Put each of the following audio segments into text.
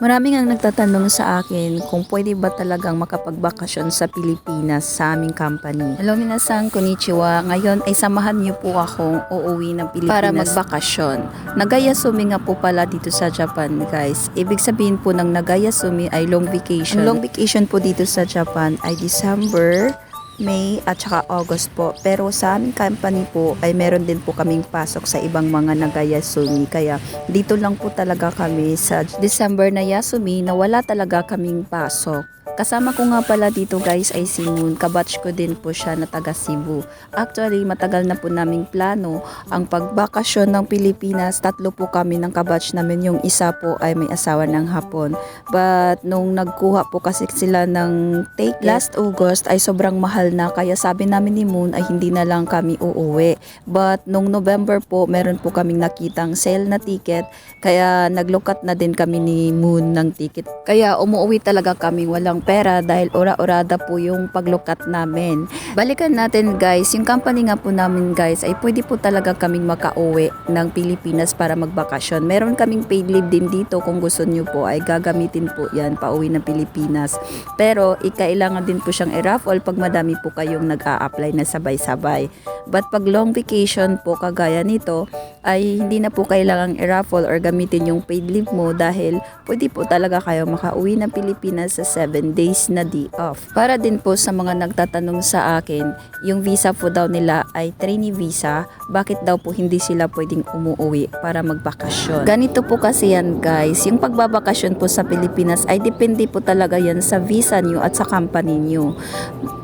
Maraming ang nagtatanong sa akin kung pwede ba talagang makapagbakasyon sa Pilipinas sa aming company. Hello minasan, konnichiwa. Ngayon ay samahan niyo po akong uuwi ng Pilipinas para magbakasyon. Nagayasumi nga po pala dito sa Japan, guys. Ibig sabihin po ng Nagayasumi ay long vacation. Ang long vacation po dito sa Japan ay December, May at saka August po. Pero sa aming company po ay meron din po kaming pasok sa ibang mga Nagayasumi. Kaya dito lang po talaga kami sa December na Yasumi na wala talaga kaming pasok. Kasama ko nga pala dito guys ay si Moon. Kabatch ko din po siya na taga Cebu. Actually, matagal na po naming plano ang pagbakasyon ng Pilipinas. Tatlo po kami ng kabatch namin. Yung isa po ay may asawa ng Hapon. But nung nagkuha po kasi sila ng take last August ay sobrang mahal na. Kaya sabi namin ni Moon ay hindi na lang kami uuwi. But nung November po, meron po kaming nakitang sale na ticket. Kaya naglukat na din kami ni Moon ng ticket. Kaya umuwi talaga kami walang pera dahil ora-orada po yung paglukat namin. Balikan natin guys, yung company nga po namin guys ay pwede po talaga kaming makauwi ng Pilipinas para magbakasyon. Meron kaming paid leave din dito kung gusto nyo po ay gagamitin po yan pauwi ng Pilipinas. Pero ikailangan din po siyang i-raffle pag madami po kayong nag-a-apply na sabay-sabay. But pag long vacation po kagaya nito ay hindi na po kailangang i-raffle or gamitin yung paid leave mo dahil pwede po talaga kayo makauwi ng Pilipinas sa 7 days na day off. Para din po sa mga nagtatanong sa akin, yung visa po daw nila ay trainee visa, bakit daw po hindi sila pwedeng umuwi para magbakasyon? Ganito po kasi yan guys, yung pagbabakasyon po sa Pilipinas ay depende po talaga yan sa visa nyo at sa company nyo.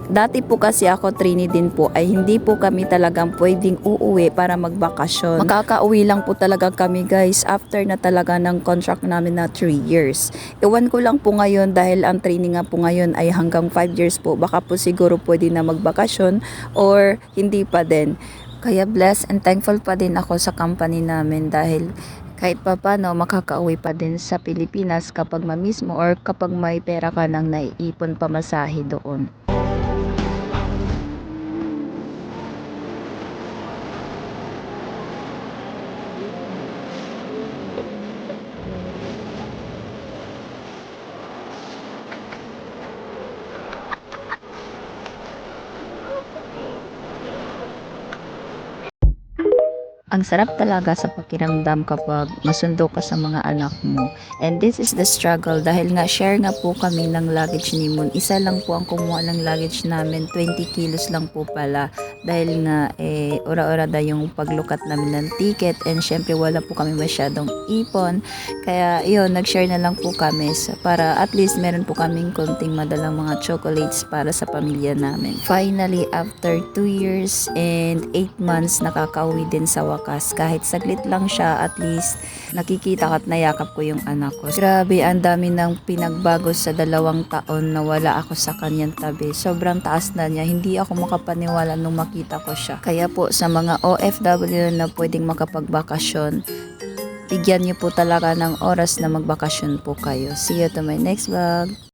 Dati po kasi ako trainee din po ay hindi po kami talagang pwedeng uuwi para magbakasyon. Makakauwi lang po talaga kami guys after na talaga ng contract namin na 3 years. Iwan ko lang po ngayon dahil ang training nga po ngayon ay hanggang 5 years po. Baka po siguro pwede na magbakasyon or hindi pa din. Kaya blessed and thankful pa din ako sa company namin dahil kahit pa paano makakauwi pa din sa Pilipinas kapag mamiss mo or kapag may pera ka nang naiipon pamasahe doon. Ang sarap talaga sa pakiramdam kapag masundo ka sa mga anak mo. And this is the struggle dahil nga share nga po kami ng luggage ni Moon. Isa lang po ang kumuha ng luggage namin, 20 kilos lang po pala. Dahil nga ora-orada yung paglukat namin ng ticket and syempre wala po kami masyadong ipon. Kaya yun, nag-share na lang po kami para at least meron po kaming konting madalang mga chocolates para sa pamilya namin. Finally, after 2 years and 8 months, nakakauwi din sa wakas. Kahit saglit lang siya, at least nakikita at nayakap ko yung anak ko. Grabe, ang dami ng pinagbago sa 2 taon na wala ako sa kanyang tabi. Sobrang taas na niya. Hindi ako makapaniwala nung makita ko siya. Kaya po sa mga OFW na pwedeng makapagbakasyon, bigyan niyo po talaga ng oras na magbakasyon po kayo. See you to my next vlog.